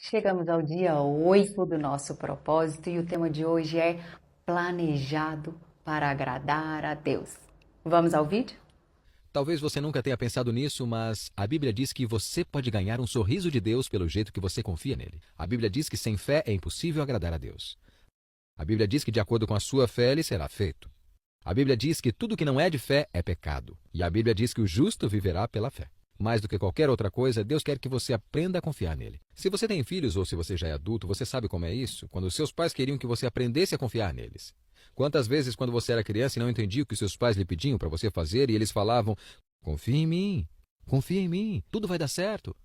Chegamos ao dia 8 do nosso propósito e o tema de hoje é planejado para agradar a Deus. Vamos ao vídeo? Talvez você nunca tenha pensado nisso, mas a Bíblia diz que você pode ganhar um sorriso de Deus pelo jeito que você confia nele. A Bíblia diz que sem fé é impossível agradar a Deus. A Bíblia diz que de acordo com a sua fé ele será feito. A Bíblia diz que tudo que não é de fé é pecado. E a Bíblia diz que o justo viverá pela fé. Mais do que qualquer outra coisa, Deus quer que você aprenda a confiar nele. Se você tem filhos ou se você já é adulto, você sabe como é isso? Quando os seus pais queriam que você aprendesse a confiar neles. Quantas vezes, quando você era criança e não entendia o que seus pais lhe pediam para você fazer e eles falavam: confia em mim, tudo vai dar certo.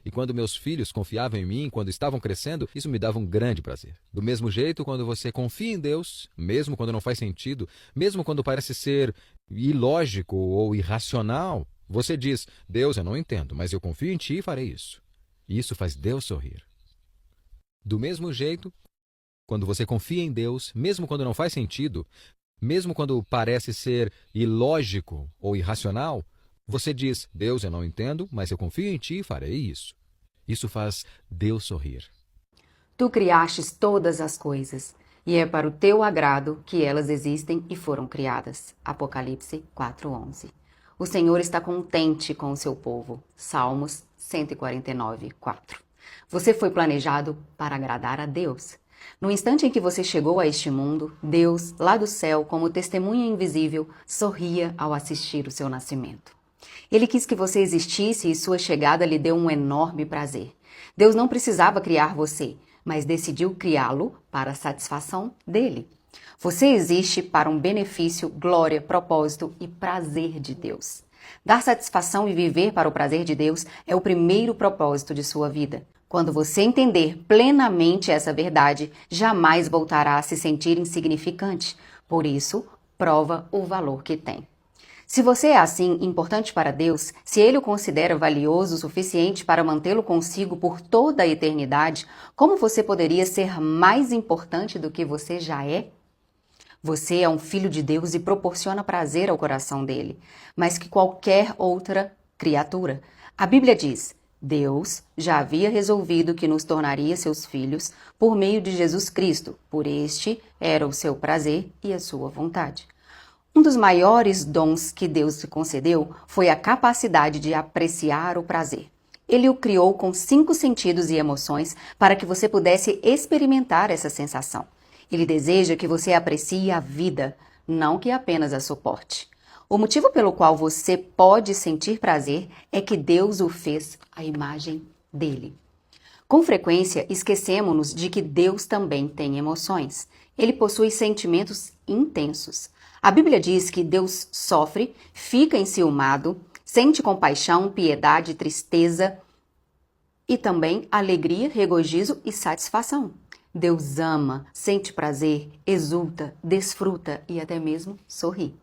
E quando meus filhos confiavam em mim, quando estavam crescendo, isso me dava um grande prazer. Do mesmo jeito, quando você confia em Deus, mesmo quando não faz sentido, mesmo quando parece ser ilógico ou irracional, você diz: Deus, eu não entendo, mas eu confio em Ti e farei isso. E isso faz Deus sorrir. Do mesmo jeito, quando você confia em Deus, mesmo quando não faz sentido, mesmo quando parece ser ilógico ou irracional, você diz: Deus, eu não entendo, mas eu confio em Ti e farei isso. Isso faz Deus sorrir. Tu criastes todas as coisas, e é para o teu agrado que elas existem e foram criadas. Apocalipse 4:11. O Senhor está contente com o seu povo. Salmos 149:4. Você foi planejado para agradar a Deus. No instante em que você chegou a este mundo, Deus, lá do céu, como testemunha invisível, sorria ao assistir o seu nascimento. Ele quis que você existisse e sua chegada lhe deu um enorme prazer. Deus não precisava criar você, mas decidiu criá-lo para a satisfação dele. Você existe para um benefício, glória, propósito e prazer de Deus. Dar satisfação e viver para o prazer de Deus é o primeiro propósito de sua vida. Quando você entender plenamente essa verdade, jamais voltará a se sentir insignificante. Por isso, prova o valor que tem. Se você é assim importante para Deus, se Ele o considera valioso o suficiente para mantê-lo consigo por toda a eternidade, como você poderia ser mais importante do que você já é? Você é um filho de Deus e proporciona prazer ao coração dele, mais que qualquer outra criatura. A Bíblia diz: Deus já havia resolvido que nos tornaria seus filhos por meio de Jesus Cristo, por este era o seu prazer e a sua vontade. Um dos maiores dons que Deus te concedeu foi a capacidade de apreciar o prazer. Ele o criou com 5 sentidos e emoções para que você pudesse experimentar essa sensação. Ele deseja que você aprecie a vida, não que apenas a suporte. O motivo pelo qual você pode sentir prazer é que Deus o fez à imagem dele. Com frequência, esquecemos-nos de que Deus também tem emoções. Ele possui sentimentos intensos. A Bíblia diz que Deus sofre, fica enciumado, sente compaixão, piedade, tristeza e também alegria, regozijo e satisfação. Deus ama, sente prazer, exulta, desfruta e até mesmo sorri.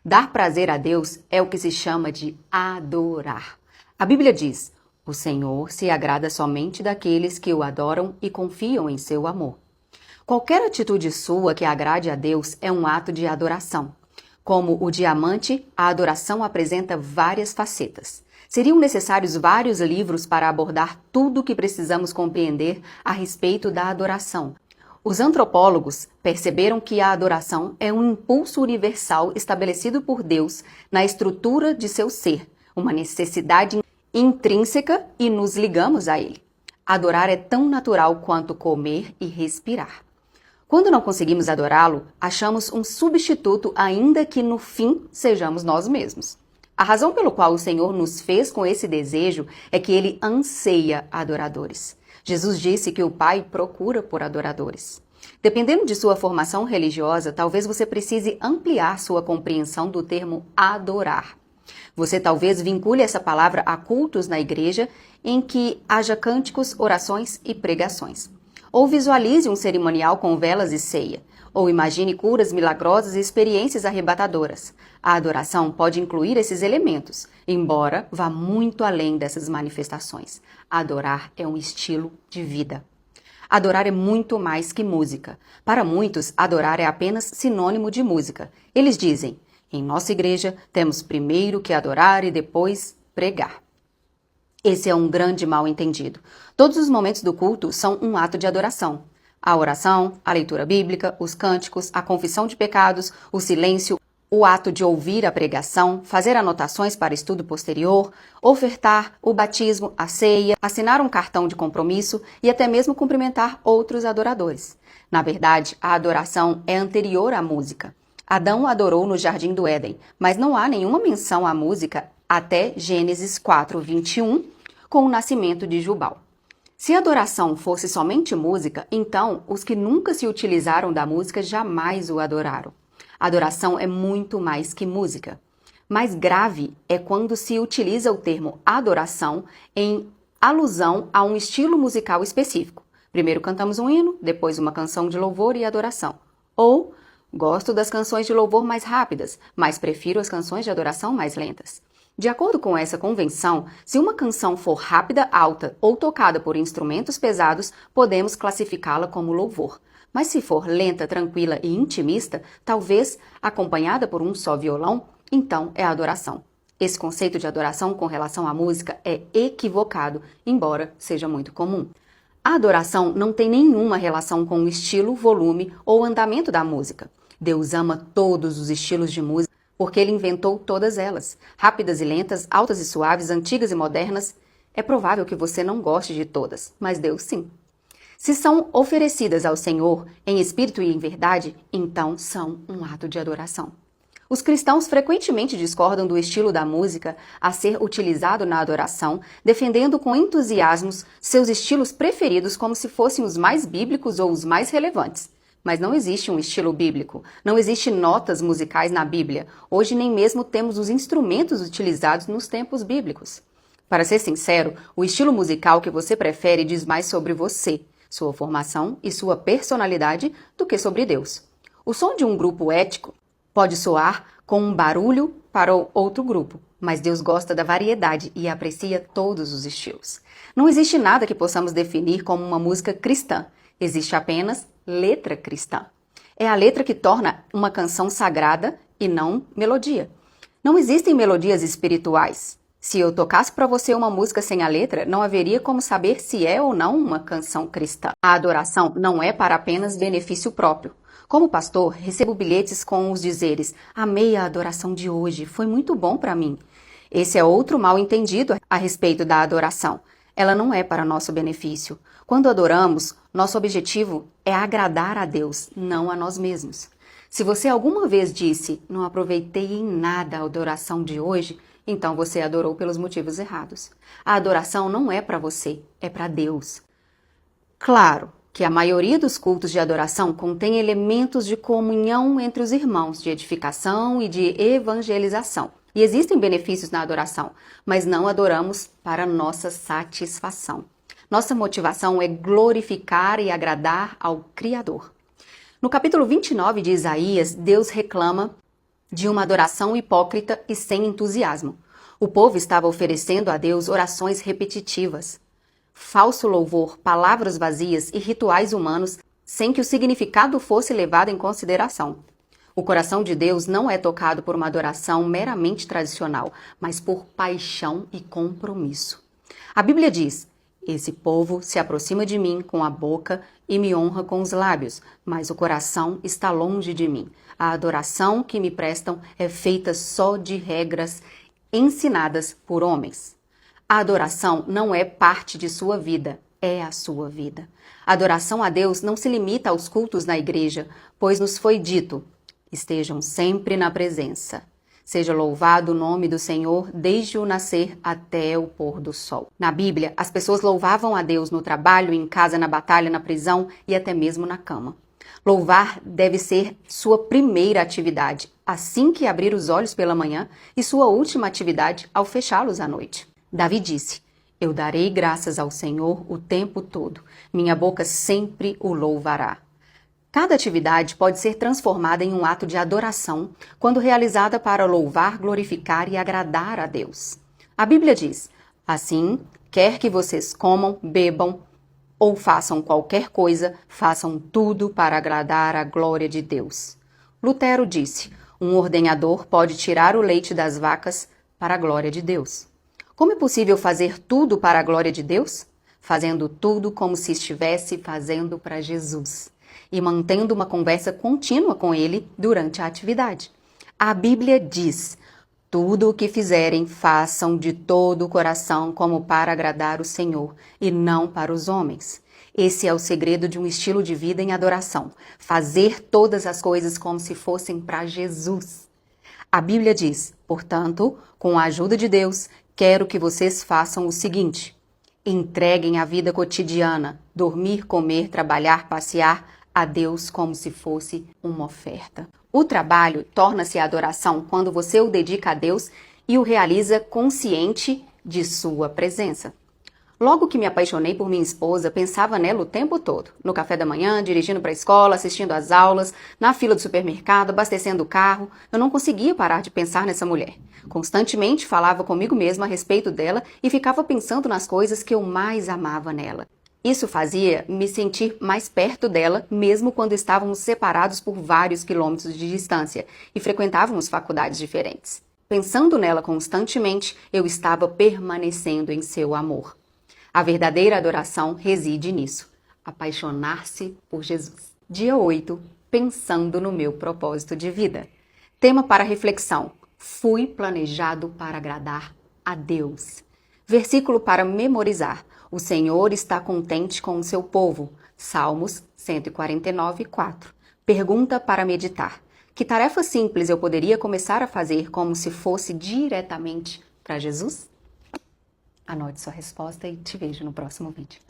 Dar prazer a Deus é o que se chama de adorar. A Bíblia diz: o Senhor se agrada somente daqueles que o adoram e confiam em seu amor. Qualquer atitude sua que agrade a Deus é um ato de adoração. Como o diamante, a adoração apresenta várias facetas. Seriam necessários vários livros para abordar tudo o que precisamos compreender a respeito da adoração. Os antropólogos perceberam que a adoração é um impulso universal estabelecido por Deus na estrutura de seu ser, uma necessidade intrínseca e nos ligamos a ele. Adorar é tão natural quanto comer e respirar. Quando não conseguimos adorá-lo, achamos um substituto, ainda que no fim sejamos nós mesmos. A razão pelo qual o Senhor nos fez com esse desejo é que ele anseia adoradores. Jesus disse que o Pai procura por adoradores. Dependendo de sua formação religiosa, talvez você precise ampliar sua compreensão do termo adorar. Você talvez vincule essa palavra a cultos na igreja em que haja cânticos, orações e pregações. Ou visualize um cerimonial com velas e ceia. Ou imagine curas milagrosas e experiências arrebatadoras. A adoração pode incluir esses elementos, embora vá muito além dessas manifestações. Adorar é um estilo de vida. Adorar é muito mais que música. Para muitos, adorar é apenas sinônimo de música. Eles dizem: em nossa igreja, temos primeiro que adorar e depois pregar. Esse é um grande mal-entendido. Todos os momentos do culto são um ato de adoração. A oração, a leitura bíblica, os cânticos, a confissão de pecados, o silêncio, o ato de ouvir a pregação, fazer anotações para estudo posterior, ofertar o batismo, a ceia, assinar um cartão de compromisso e até mesmo cumprimentar outros adoradores. Na verdade, a adoração é anterior à música. Adão adorou no Jardim do Éden, mas não há nenhuma menção à música até Gênesis 4:21, com o nascimento de Jubal. Se a adoração fosse somente música, então os que nunca se utilizaram da música jamais o adoraram. A adoração é muito mais que música. Mais grave é quando se utiliza o termo adoração em alusão a um estilo musical específico. Primeiro cantamos um hino, depois uma canção de louvor e adoração. Ou, gosto das canções de louvor mais rápidas, mas prefiro as canções de adoração mais lentas. De acordo com essa convenção, se uma canção for rápida, alta ou tocada por instrumentos pesados, podemos classificá-la como louvor. Mas se for lenta, tranquila e intimista, talvez acompanhada por um só violão, então é adoração. Esse conceito de adoração com relação à música é equivocado, embora seja muito comum. A adoração não tem nenhuma relação com o estilo, volume ou andamento da música. Deus ama todos os estilos de música, porque ele inventou todas elas, rápidas e lentas, altas e suaves, antigas e modernas. É provável que você não goste de todas, mas Deus sim. Se são oferecidas ao Senhor em espírito e em verdade, então são um ato de adoração. Os cristãos frequentemente discordam do estilo da música a ser utilizado na adoração, defendendo com entusiasmo seus estilos preferidos como se fossem os mais bíblicos ou os mais relevantes. Mas não existe um estilo bíblico, não existe notas musicais na Bíblia. Hoje nem mesmo temos os instrumentos utilizados nos tempos bíblicos. Para ser sincero, o estilo musical que você prefere diz mais sobre você, sua formação e sua personalidade do que sobre Deus. O som de um grupo étnico pode soar com um barulho para outro grupo, mas Deus gosta da variedade e aprecia todos os estilos. Não existe nada que possamos definir como uma música cristã. Existe apenas letra cristã. É a letra que torna uma canção sagrada e não melodia. Não existem melodias espirituais. Se eu tocasse para você uma música sem a letra, não haveria como saber se é ou não uma canção cristã. A adoração não é para apenas benefício próprio. Como pastor, recebo bilhetes com os dizeres: amei a adoração de hoje, foi muito bom para mim. Esse é outro mal-entendido a respeito da adoração. Ela não é para nosso benefício. Quando adoramos, nosso objetivo é agradar a Deus, não a nós mesmos. Se você alguma vez disse, não aproveitei em nada a adoração de hoje, então você adorou pelos motivos errados. A adoração não é para você, é para Deus. Claro que a maioria dos cultos de adoração contém elementos de comunhão entre os irmãos, de edificação e de evangelização. E existem benefícios na adoração, mas não adoramos para nossa satisfação. Nossa motivação é glorificar e agradar ao Criador. No capítulo 29 de Isaías, Deus reclama de uma adoração hipócrita e sem entusiasmo. O povo estava oferecendo a Deus orações repetitivas, falso louvor, palavras vazias e rituais humanos sem que o significado fosse levado em consideração. O coração de Deus não é tocado por uma adoração meramente tradicional, mas por paixão e compromisso. A Bíblia diz: esse povo se aproxima de mim com a boca e me honra com os lábios, mas o coração está longe de mim. A adoração que me prestam é feita só de regras ensinadas por homens. A adoração não é parte de sua vida, é a sua vida. A adoração a Deus não se limita aos cultos na igreja, pois nos foi dito: estejam sempre na presença. Seja louvado o nome do Senhor desde o nascer até o pôr do sol. Na Bíblia, as pessoas louvavam a Deus no trabalho, em casa, na batalha, na prisão e até mesmo na cama. Louvar deve ser sua primeira atividade, assim que abrir os olhos pela manhã, e sua última atividade ao fechá-los à noite. Davi disse: eu darei graças ao Senhor o tempo todo. Minha boca sempre o louvará. Cada atividade pode ser transformada em um ato de adoração quando realizada para louvar, glorificar e agradar a Deus. A Bíblia diz: assim, quer que vocês comam, bebam ou façam qualquer coisa, façam tudo para agradar a glória de Deus. Lutero disse: um ordenhador pode tirar o leite das vacas para a glória de Deus. Como é possível fazer tudo para a glória de Deus? Fazendo tudo como se estivesse fazendo para Jesus e mantendo uma conversa contínua com Ele durante a atividade. A Bíblia diz: tudo o que fizerem, façam de todo o coração como para agradar o Senhor e não para os homens. Esse é o segredo de um estilo de vida em adoração. Fazer todas as coisas como se fossem para Jesus. A Bíblia diz: portanto, com a ajuda de Deus, quero que vocês façam o seguinte: entreguem a vida cotidiana, dormir, comer, trabalhar, passear, a Deus como se fosse uma oferta. O trabalho torna-se adoração quando você o dedica a Deus e o realiza consciente de sua presença. Logo que me apaixonei por minha esposa, pensava nela o tempo todo. No café da manhã, dirigindo para a escola, assistindo às aulas, na fila do supermercado, abastecendo o carro. Eu não conseguia parar de pensar nessa mulher. Constantemente falava comigo mesma a respeito dela e ficava pensando nas coisas que eu mais amava nela. Isso fazia me sentir mais perto dela, mesmo quando estávamos separados por vários quilômetros de distância e frequentávamos faculdades diferentes. Pensando nela constantemente, eu estava permanecendo em seu amor. A verdadeira adoração reside nisso, apaixonar-se por Jesus. Dia 8, pensando no meu propósito de vida. Tema para reflexão: fui planejado para agradar a Deus. Versículo para memorizar: o Senhor está contente com o seu povo. Salmos 149, 4. Pergunta para meditar: que tarefa simples eu poderia começar a fazer como se fosse diretamente para Jesus? Anote sua resposta e te vejo no próximo vídeo.